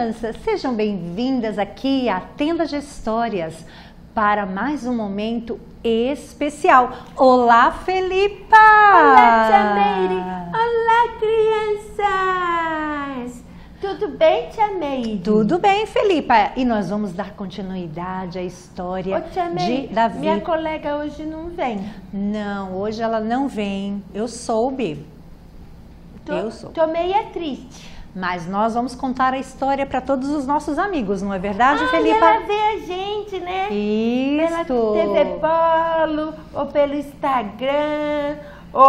crianças, sejam bem-vindas aqui à Tenda de Histórias para mais um momento especial. Olá, Felipa! Olá, Tia Meire! Olá, crianças! Tudo bem, Tia Meire? Tudo bem, Felipa. E nós vamos dar continuidade à história de Davi. Minha colega hoje não vem. Não, hoje ela não vem. Eu soube. Tô meio triste. Mas nós vamos contar a história para todos os nossos amigos, não é verdade, Felipa? Ela vê a gente, né? Isso. Pela TV Polo, ou pelo Instagram, ou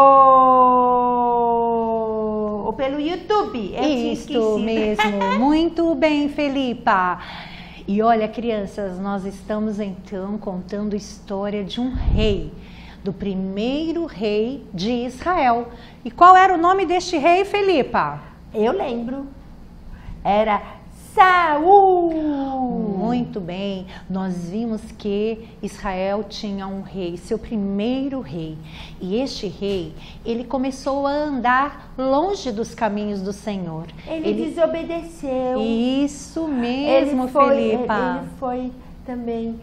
pelo YouTube. Isso mesmo. Muito bem, Felipa. E olha, crianças, nós estamos então contando a história de um rei, do primeiro rei de Israel. E qual era o nome deste rei, Felipa? Eu lembro. Era Saul. Muito bem. Nós vimos que Israel tinha um rei, seu primeiro rei. E este rei, ele começou a andar longe dos caminhos do Senhor. Ele desobedeceu. Isso mesmo, Felipa. Ele foi também,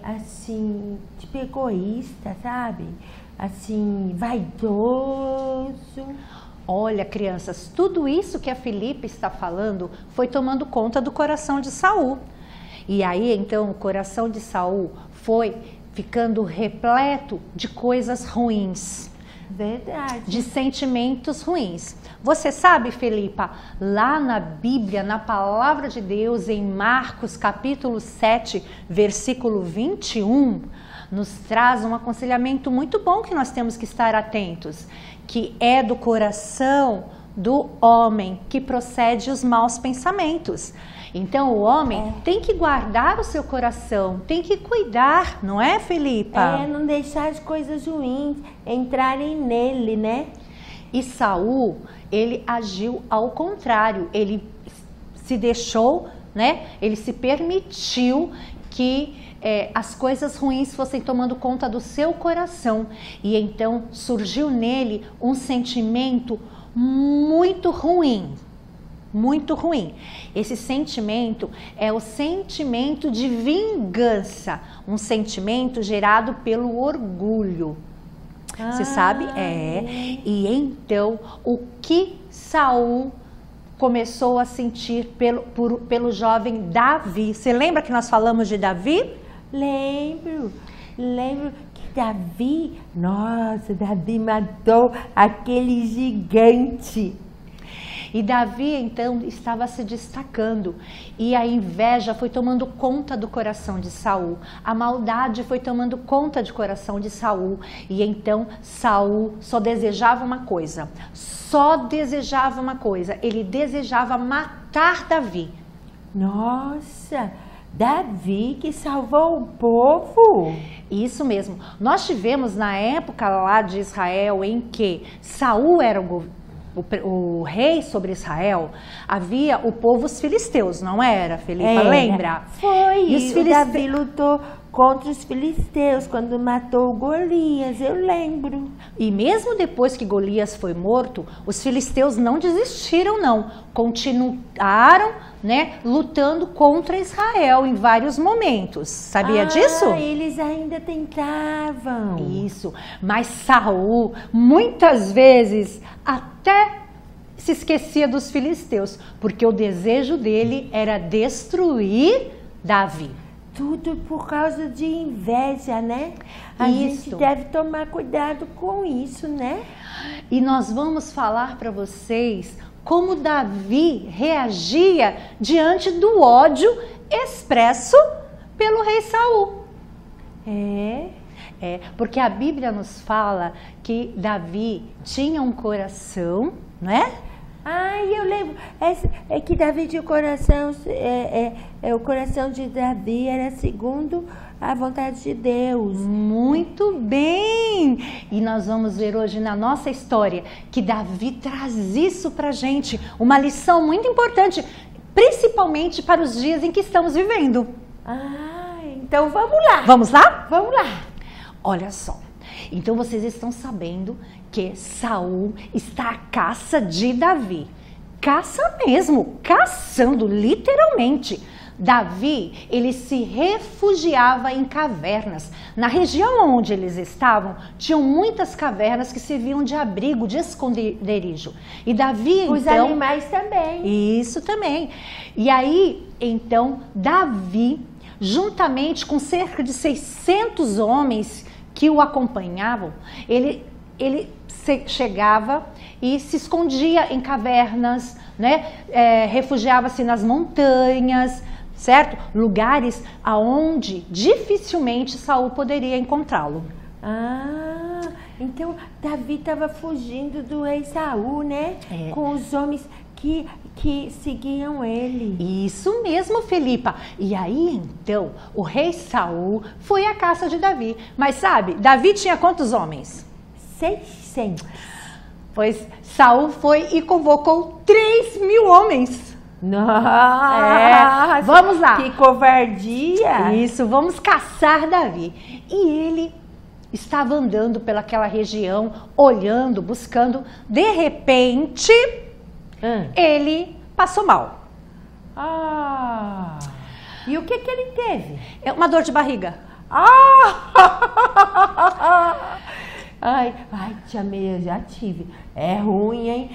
assim, tipo egoísta, sabe? Assim, vaidoso. Olha, crianças, tudo isso que a Felipa está falando foi tomando conta do coração de Saul. E aí, então, o coração de Saul foi ficando repleto de coisas ruins. Verdade. De sentimentos ruins. Você sabe, Felipa, lá na Bíblia, na Palavra de Deus, em Marcos capítulo 7, versículo 21, nos traz um aconselhamento muito bom que nós temos que estar atentos, que é do coração do homem que procede os maus pensamentos. Então o homem tem que guardar o seu coração, tem que cuidar, não é, Felipa? Não deixar as coisas ruins entrarem nele, né? E Saul, ele agiu ao contrário, ele se deixou, né? Ele se permitiu que as coisas ruins fossem tomando conta do seu coração. E então surgiu nele um sentimento muito ruim. Muito ruim. Esse sentimento é o sentimento de vingança, um sentimento gerado pelo orgulho. Você sabe? E então, o que Saul começou a sentir pelo jovem Davi? Você lembra que nós falamos de Davi? Lembro que Davi matou aquele gigante. E Davi, então, estava se destacando e a inveja foi tomando conta do coração de Saul. A maldade foi tomando conta do coração de Saul. E então, Saul só desejava uma coisa. Ele desejava matar Davi. Nossa! Davi que salvou o povo? Isso mesmo. Nós tivemos na época lá de Israel em que Saul era o rei sobre Israel, havia o povo os filisteus, não era, Felipa? Lembra? Foi. E Davi lutou contra os filisteus quando matou Golias, eu lembro. E mesmo depois que Golias foi morto, os filisteus não desistiram, não. Continuaram, né, lutando contra Israel em vários momentos. Sabia disso? Eles ainda tentavam. Isso. Mas Saul, muitas vezes, até se esquecia dos filisteus, porque o desejo dele era destruir Davi. Tudo por causa de inveja, né? A gente deve tomar cuidado com isso, né? E nós vamos falar para vocês como Davi reagia diante do ódio expresso pelo rei Saul. Porque a Bíblia nos fala que Davi tinha um coração, né? Eu lembro. É que Davi tinha o coração, o coração de Davi era segundo a vontade de Deus. Muito bem! E nós vamos ver hoje na nossa história que Davi traz isso pra gente, uma lição muito importante, principalmente para os dias em que estamos vivendo. Então vamos lá! Vamos lá? Vamos lá! Olha só, então vocês estão sabendo que Saul está à caça de Davi. caça mesmo, caçando literalmente. Davi, ele se refugiava em cavernas. Na região onde eles estavam, tinham muitas cavernas que serviam de abrigo, de esconderijo. E Davi, Os então... animais também. Isso também. E aí, então, Davi, juntamente com cerca de 600 homens que o acompanhavam, ele chegava e se escondia em cavernas, né? Refugiava-se nas montanhas, certo? Lugares aonde dificilmente Saul poderia encontrá-lo. Ah, então Davi estava fugindo do rei Saul, né? Com os homens que seguiam ele. Isso mesmo, Felipa. E aí, então, o rei Saul foi à caça de Davi. Mas sabe, Davi tinha quantos homens? 600. Pois Saul foi e convocou 3.000 homens. Nossa, vamos lá. Que covardia. Isso, vamos caçar Davi. E ele estava andando pelaquela região, olhando, buscando. De repente, ele passou mal. E o que ele teve? Uma dor de barriga. Ai, tia Meia, já tive. É ruim, hein?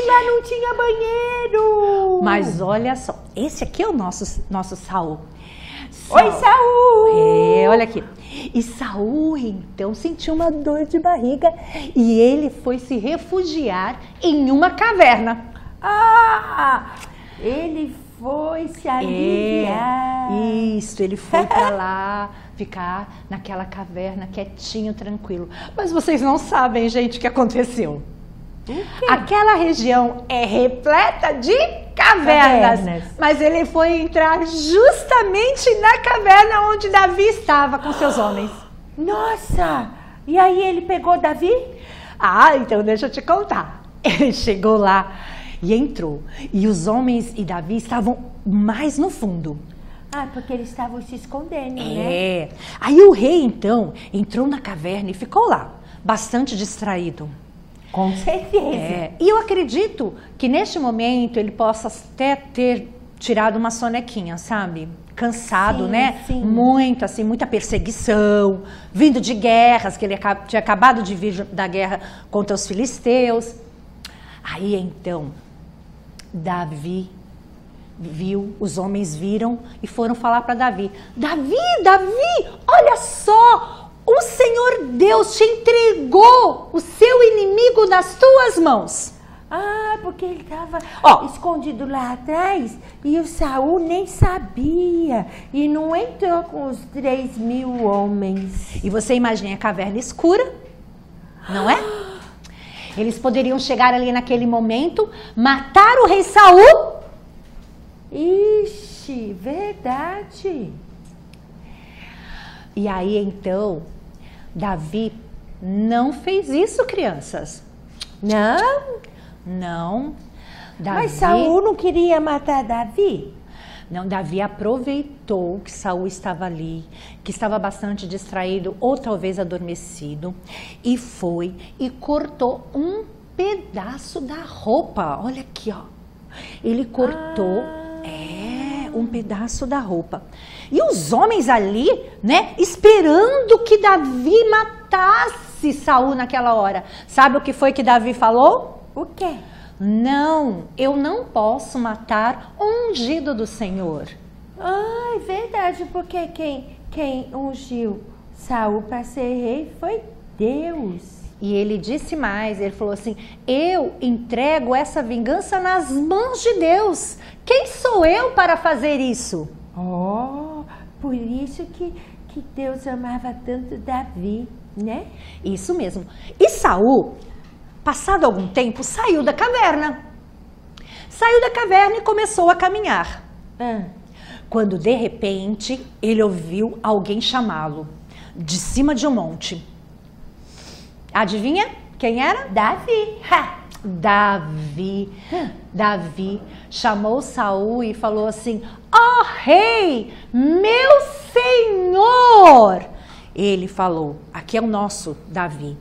Lá não tinha banheiro. Mas olha só, esse aqui é o nosso Saul. Oi, Saul! Olha aqui. E Saul, então, sentiu uma dor de barriga e ele foi se refugiar em uma caverna. Ele foi se aliviar. Isso, ele foi para lá ficar naquela caverna quietinho, tranquilo. Mas vocês não sabem, gente, o que aconteceu. Aquela região é repleta de cavernas. Mas ele foi entrar justamente na caverna onde Davi estava com seus homens. Nossa! E aí ele pegou Davi? Então deixa eu te contar. Ele chegou lá e entrou. E os homens e Davi estavam mais no fundo. Porque eles estavam se escondendo, né? Aí o rei, então, entrou na caverna e ficou lá, bastante distraído. Com certeza. E eu acredito que neste momento ele possa até ter tirado uma sonequinha, sabe? Cansado, né? Sim. Muito, assim, muita perseguição, vindo de guerras, que ele tinha acabado de vir da guerra contra os filisteus. Aí, então, Davi viu, os homens viram e foram falar para Davi. Davi, olha só! O Senhor Deus te entregou o seu inimigo nas tuas mãos. Porque ele estava escondido lá atrás e o Saul nem sabia. E não entrou com os 3.000 homens. E você imagina a caverna escura, não é? Eles poderiam chegar ali naquele momento, matar o rei Saul. Ixi, verdade. E aí, então, Davi não fez isso, crianças. Não. Davi... Mas Saul não queria matar Davi? Não, Davi aproveitou que Saul estava ali, que estava bastante distraído ou talvez adormecido, e foi e cortou um pedaço da roupa. Olha aqui, ó. Ele cortou um pedaço da roupa. E os homens ali, né, esperando que Davi matasse Saul naquela hora. Sabe o que foi que Davi falou? O quê? Não, eu não posso matar o ungido do Senhor. É verdade, porque quem ungiu Saul para ser rei foi Deus. E ele disse mais, ele falou assim, eu entrego essa vingança nas mãos de Deus. Quem sou eu para fazer isso? Por isso que Deus amava tanto Davi, né? Isso mesmo. E Saul, passado algum tempo, saiu da caverna. Saiu da caverna e começou a caminhar. Quando de repente ele ouviu alguém chamá-lo de cima de um monte. Adivinha quem era? Davi. Davi chamou Saul e falou assim, rei, meu senhor. Ele falou, aqui é o nosso Davi.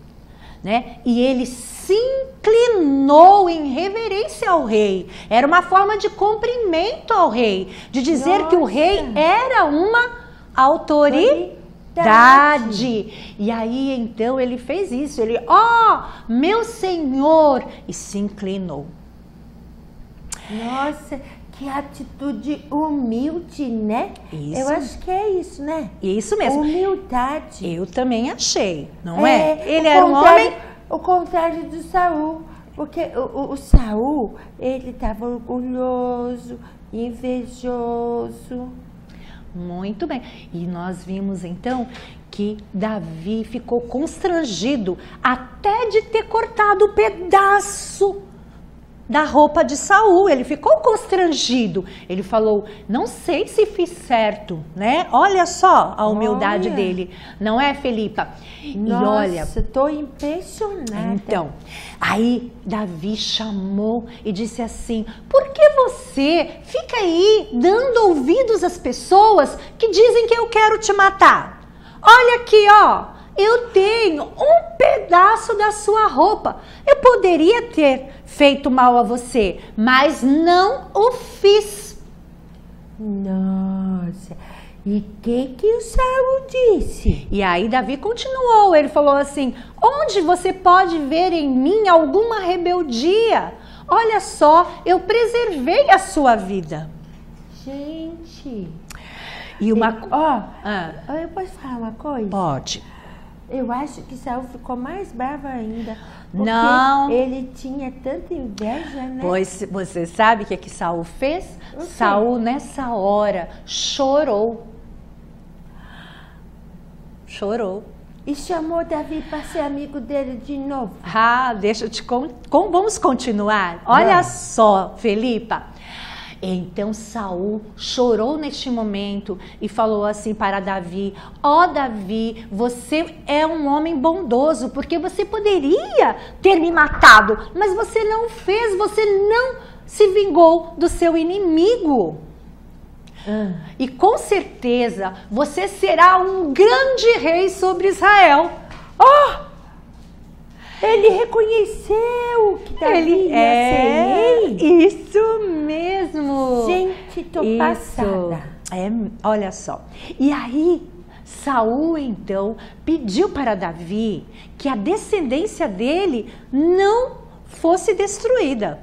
né? E ele se inclinou em reverência ao rei. Era uma forma de cumprimento ao rei, de dizer que o rei era uma autoridade. E aí então ele fez isso, ele, meu senhor, e se inclinou. Nossa, que atitude humilde, né? Isso. Eu acho que é isso, né? Isso mesmo. Humildade. Eu também achei, não é? Ele o era um homem... O contrário do Saul, porque o Saul, ele estava orgulhoso, invejoso. Muito bem. E nós vimos então que Davi ficou constrangido até de ter cortado o pedaço da roupa de Saul. Ele ficou constrangido. Ele falou, não sei se fiz certo, né? Olha só a humildade dele. Não é, Felipa? Nossa, e olha, tô impressionada. Então, aí Davi chamou e disse assim, por que você fica aí dando ouvidos às pessoas que dizem que eu quero te matar? Olha aqui, eu tenho um pedaço da sua roupa. Eu poderia ter feito mal a você, mas não o fiz. Nossa, e o que o Saul disse? E aí Davi continuou, ele falou assim, onde você pode ver em mim alguma rebeldia? Olha só, eu preservei a sua vida. Gente... E uma... eu posso falar uma coisa? Pode. Eu acho que Saul ficou mais bravo ainda. Porque Não. ele tinha tanta inveja, né? Pois você sabe o que Saul fez? Saul nessa hora chorou. Chorou. E chamou Davi para ser amigo dele de novo. Deixa eu te vamos continuar. Olha só, Felipa. Então Saul chorou neste momento e falou assim para Davi, Davi, você é um homem bondoso, porque você poderia ter me matado, mas você não fez, você não se vingou do seu inimigo. E com certeza você será um grande rei sobre Israel. Ele reconheceu que Davi ia ser rei? Isso mesmo. Gente, tô passada. Olha só. E aí, Saul então pediu para Davi que a descendência dele não fosse destruída.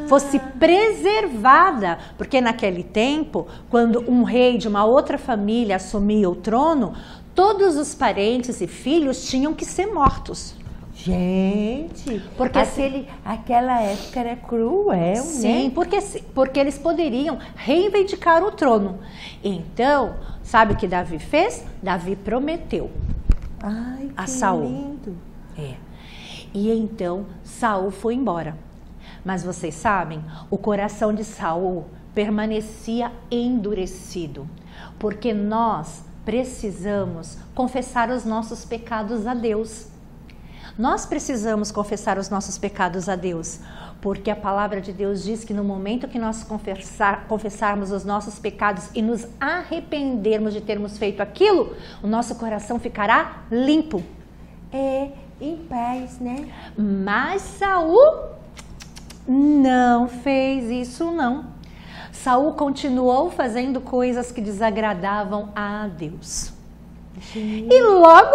Fosse preservada, porque naquele tempo, quando um rei de uma outra família assumia o trono, todos os parentes e filhos tinham que ser mortos. Gente, porque aquela época era cruel, sim, né? porque eles poderiam reivindicar o trono. Então, sabe o que Davi fez? Davi prometeu a Saul. Lindo. E então Saul foi embora. Mas vocês sabem, o coração de Saul permanecia endurecido, porque nós precisamos confessar os nossos pecados a Deus. Nós precisamos confessar os nossos pecados a Deus, porque a palavra de Deus diz que no momento que nós confessarmos os nossos pecados e nos arrependermos de termos feito aquilo, o nosso coração ficará limpo. Em paz, né? Mas Saul não fez isso não. Saul continuou fazendo coisas que desagradavam a Deus. Sim. E logo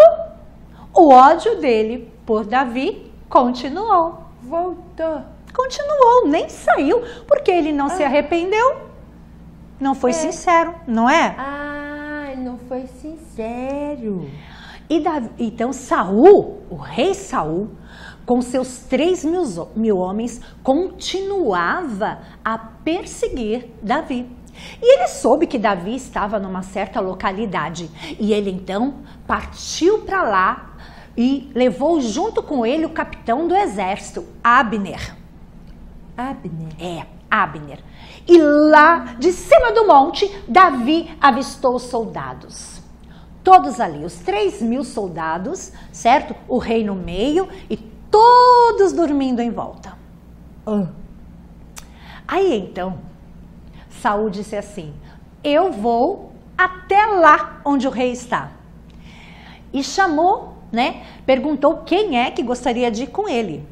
o ódio dele por Davi continuou. Voltou. Continuou, nem saiu, porque ele não se arrependeu. Não foi sincero, não é? Não foi sincero. Então Saul, o rei Saul, com seus 3.000 homens, continuava a perseguir Davi. E ele soube que Davi estava numa certa localidade. E ele então partiu para lá e levou junto com ele o capitão do exército, Abner. Abner. E lá de cima do monte, Davi avistou os soldados. Todos ali, os 3.000 soldados, certo? O rei no meio e todos dormindo em volta. Aí então, Saul disse assim, eu vou até lá onde o rei está. E chamou né, perguntou quem é que gostaria de ir com ele.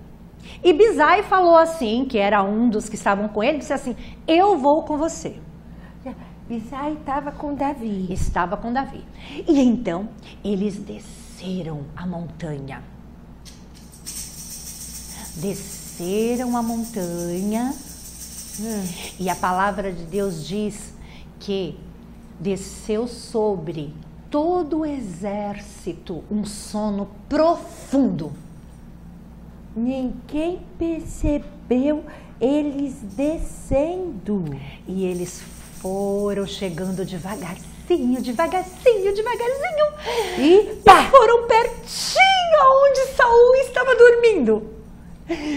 E Bizai falou assim, que era um dos que estavam com ele, disse assim, eu vou com você. Bizai estava com Davi. Estava com Davi. E então, eles desceram a montanha. Desceram a montanha. E a palavra de Deus diz que desceu sobre todo o exército um sono profundo. Ninguém percebeu eles descendo. E eles foram chegando devagarzinho, devagarzinho, devagarzinho. E foram pertinho onde Saul estava dormindo.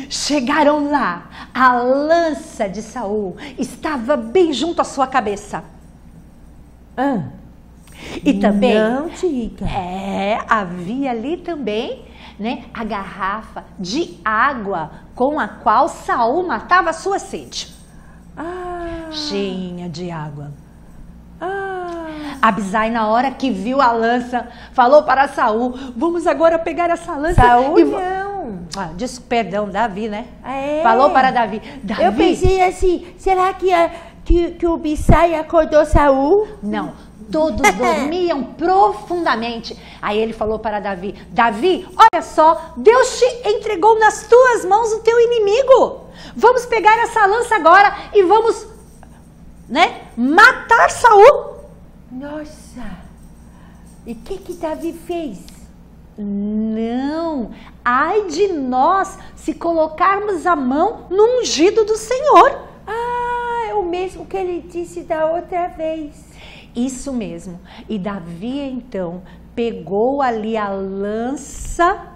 Chegaram lá, a lança de Saul estava bem junto à sua cabeça. E também não diga. Havia ali também, né, a garrafa de água com a qual Saul matava a sua sede. Cheia de água. Abisai, na hora que viu a lança, falou para Saul, vamos agora pegar essa lança. Saul não. Perdão, Davi, né? Falou para Davi. Eu pensei assim, será que o Abisai acordou Saul? Não, todos dormiam profundamente. Aí ele falou para Davi, Davi, olha só, Deus te entregou nas tuas mãos o teu inimigo. Vamos pegar essa lança agora e vamos, né, matar Saul. Nossa, e o que Davi fez? Não, ai de nós se colocarmos a mão no ungido do Senhor. É o mesmo que ele disse da outra vez. Isso mesmo. E Davi então pegou ali a lança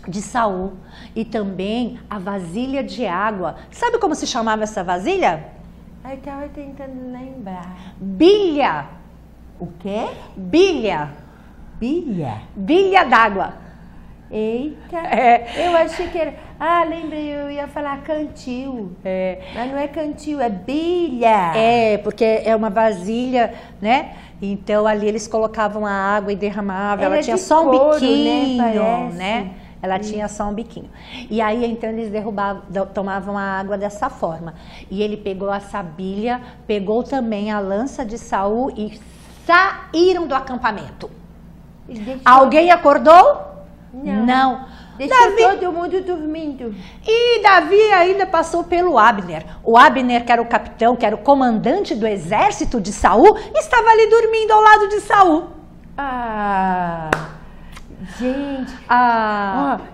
de Saul e também a vasilha de água. Sabe como se chamava essa vasilha? Eu estava tentando lembrar. Bilha. O quê? Bilha. Bilha? Bilha d'água. Eita. Eu achei que era... lembrei, eu ia falar cantil. Mas não é cantil, é bilha. Porque é uma vasilha, né? Então ali eles colocavam a água e derramavam. Ela tinha só um biquinho, né? Ela tinha só um biquinho. E aí então eles tomavam a água dessa forma. E ele pegou essa bilha, pegou também a lança de Saul e saíram do acampamento. Alguém acordou? Não. Deixou todo mundo dormindo. E Davi ainda passou pelo Abner. O Abner, que era o capitão, que era o comandante do exército de Saul, estava ali dormindo ao lado de Saul. Gente,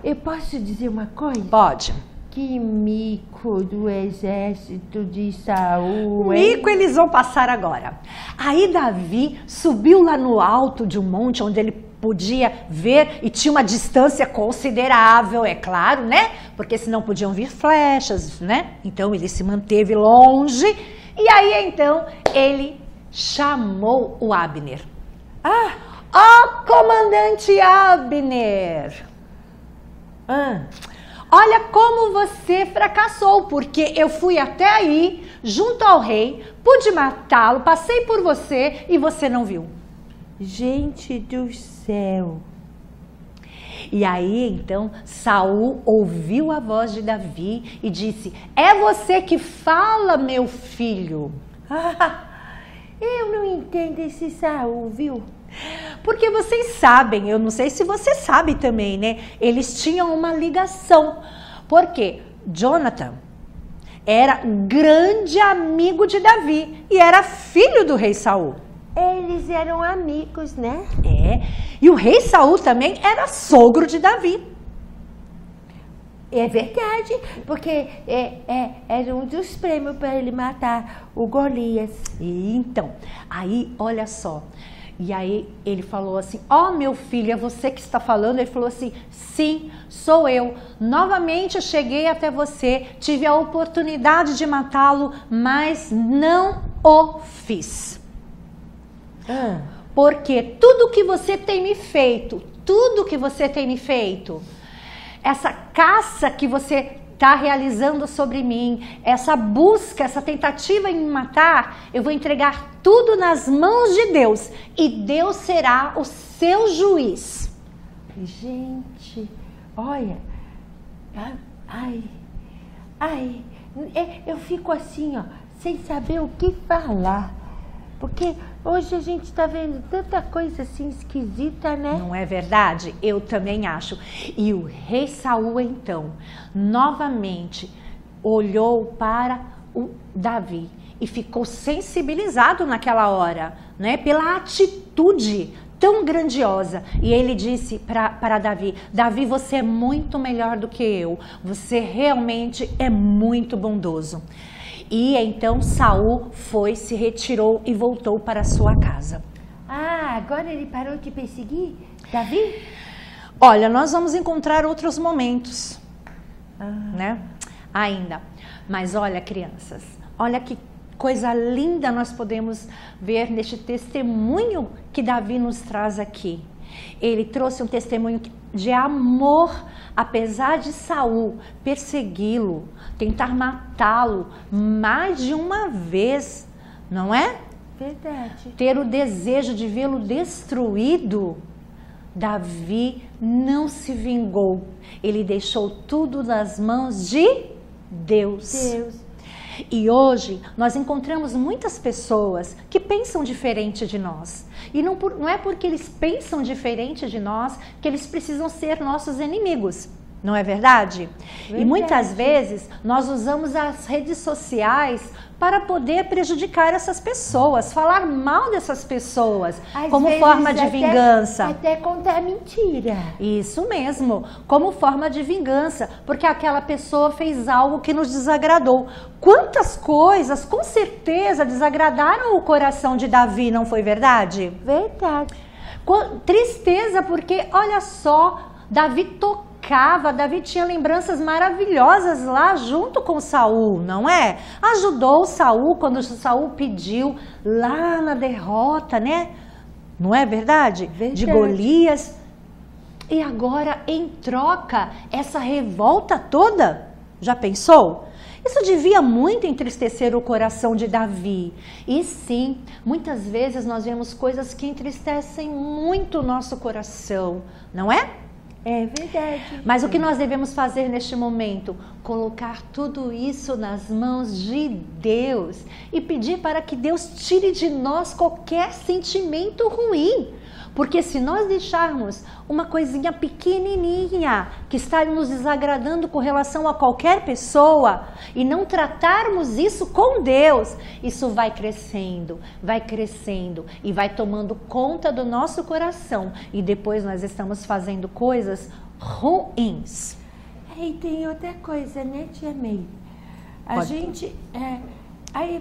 eu posso dizer uma coisa? Pode. Que mico do exército de Saul, hein? Mico eles vão passar agora. Aí Davi subiu lá no alto de um monte onde ele podia ver e tinha uma distância considerável, é claro, né? Porque senão podiam vir flechas, né? Então ele se manteve longe e aí então ele chamou o Abner. Comandante Abner! Olha como você fracassou, porque eu fui até aí, junto ao rei, pude matá-lo, passei por você e você não viu. Gente do céu! E aí, então, Saul ouviu a voz de Davi e disse, é você que fala, meu filho? Eu não entendo esse Saul, viu? Porque vocês sabem, eu não sei se você sabe também, né? Eles tinham uma ligação. Porque Jonathan era grande amigo de Davi e era filho do rei Saul. Eles eram amigos, né? E o rei Saul também era sogro de Davi. É verdade, porque era um dos prêmios para ele matar o Golias. Então, aí, olha só. E aí ele falou assim, meu filho, é você que está falando? Ele falou assim, sim, sou eu. Novamente eu cheguei até você, tive a oportunidade de matá-lo, mas não o fiz. Porque tudo que você tem me feito, essa caça que você está realizando sobre mim, essa busca, essa tentativa em me matar, eu vou entregar tudo nas mãos de Deus e Deus será o seu juiz. Gente, olha, eu fico assim, ó, sem saber o que falar. Porque hoje a gente está vendo tanta coisa assim esquisita, né? Não é verdade? Eu também acho. E o rei Saul, então, novamente olhou para o Davi e ficou sensibilizado naquela hora, né? Pela atitude tão grandiosa. E ele disse para Davi: Davi, você é muito melhor do que eu. Você realmente é muito bondoso. E então Saul se retirou e voltou para a sua casa. Ah, agora ele parou de perseguir Davi? Olha, nós vamos encontrar outros momentos, né? Ainda. Mas olha, crianças, olha que coisa linda nós podemos ver neste testemunho que Davi nos traz aqui. Ele trouxe um testemunho de amor, apesar de Saul persegui-lo, tentar matá-lo mais de uma vez, não é? Verdade. Ter o desejo de vê-lo destruído. Davi não se vingou. Ele deixou tudo nas mãos de Deus. E hoje nós encontramos muitas pessoas que pensam diferente de nós. E não é porque eles pensam diferente de nós que eles precisam ser nossos inimigos. Não é verdade? E muitas vezes nós usamos as redes sociais para poder prejudicar essas pessoas, falar mal dessas pessoas, como forma de vingança. Até contar mentira. Isso mesmo, como forma de vingança, porque aquela pessoa fez algo que nos desagradou. Quantas coisas, com certeza, desagradaram o coração de Davi, não foi verdade? Verdade. Tristeza, porque olha só, Davi tinha lembranças maravilhosas lá junto com Saul, não é? Ajudou Saul quando Saul pediu lá na derrota, né? Não é verdade? De Golias. E agora, em troca, essa revolta toda, já pensou? Isso devia muito entristecer o coração de Davi. E sim, muitas vezes nós vemos coisas que entristecem muito o nosso coração, não é? É verdade. Mas o que nós devemos fazer neste momento? Colocar tudo isso nas mãos de Deus e pedir para que Deus tire de nós qualquer sentimento ruim. Porque se nós deixarmos uma coisinha pequenininha que está nos desagradando com relação a qualquer pessoa e não tratarmos isso com Deus, isso vai crescendo e vai tomando conta do nosso coração. E depois nós estamos fazendo coisas ruins. E tem outra coisa, né, tia Meire?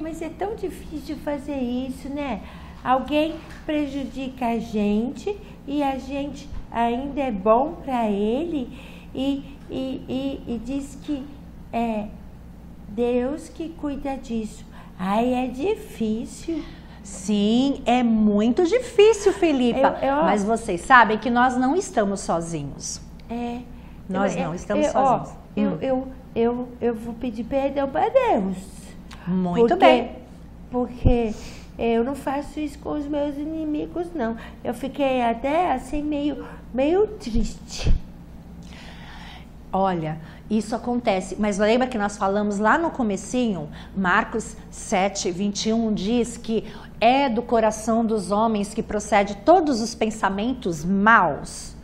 Mas é tão difícil fazer isso, né? Alguém prejudica a gente e a gente ainda é bom para ele e diz que é Deus que cuida disso. É difícil. Sim, é muito difícil, Felipa. Mas vocês sabem que nós não estamos sozinhos. Nós não estamos sozinhos. Eu vou pedir perdão para Deus. Muito bem. Porque eu não faço isso com os meus inimigos, não. Eu fiquei até assim meio triste. Olha, isso acontece, mas lembra que nós falamos lá no comecinho, Marcos 7, 21 diz que é do coração dos homens que procede todos os pensamentos maus.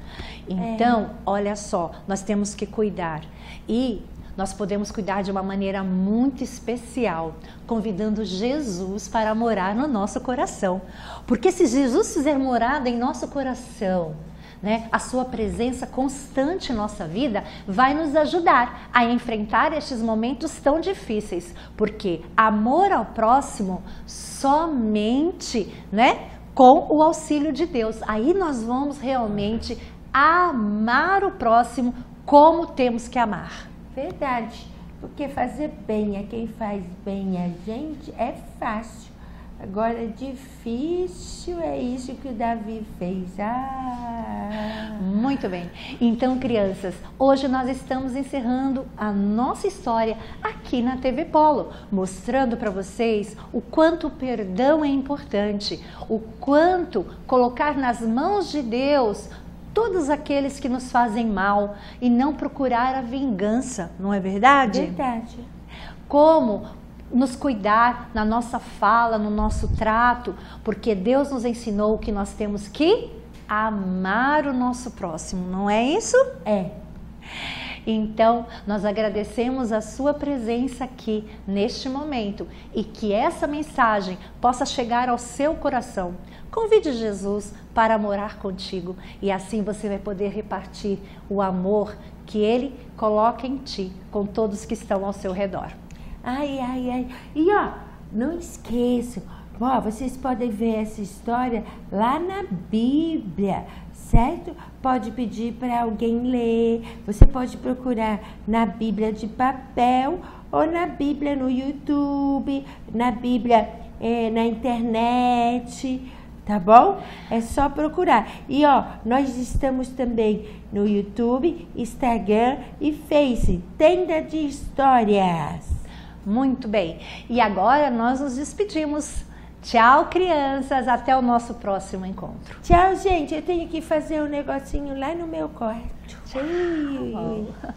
Então, olha só, nós temos que cuidar. E nós podemos cuidar de uma maneira muito especial, convidando Jesus para morar no nosso coração. Porque se Jesus fizer morada em nosso coração, né, a sua presença constante em nossa vida vai nos ajudar a enfrentar estes momentos tão difíceis. Porque amor ao próximo somente, né, com o auxílio de Deus. Aí nós vamos realmente amar o próximo como temos que amar. Verdade, porque fazer bem a quem faz bem a gente é fácil. Agora, difícil é isso que o Davi fez. Muito bem. Então, crianças, hoje nós estamos encerrando a nossa história aqui na TV Polo, mostrando para vocês o quanto o perdão é importante, o quanto colocar nas mãos de Deus todos aqueles que nos fazem mal e não procurar a vingança, não é verdade? Verdade. Como nos cuidar na nossa fala, no nosso trato, porque Deus nos ensinou que nós temos que amar o nosso próximo, não é isso? É. Então, nós agradecemos a sua presença aqui neste momento e que essa mensagem possa chegar ao seu coração. Convide Jesus para morar contigo e assim você vai poder repartir o amor que Ele coloca em ti com todos que estão ao seu redor. Ai, ai, ai. E ó, não esqueçam, ó, vocês podem ver essa história lá na Bíblia, certo? Pode pedir para alguém ler, você pode procurar na Bíblia de papel ou na Bíblia no YouTube, na Bíblia na internet, tá bom? É só procurar. E ó, nós estamos também no YouTube, Instagram e Face, Tenda de Histórias. Muito bem. E agora nós nos despedimos. Tchau, crianças. Até o nosso próximo encontro. Tchau, gente. Eu tenho que fazer um negocinho lá no meu quarto. Tchau.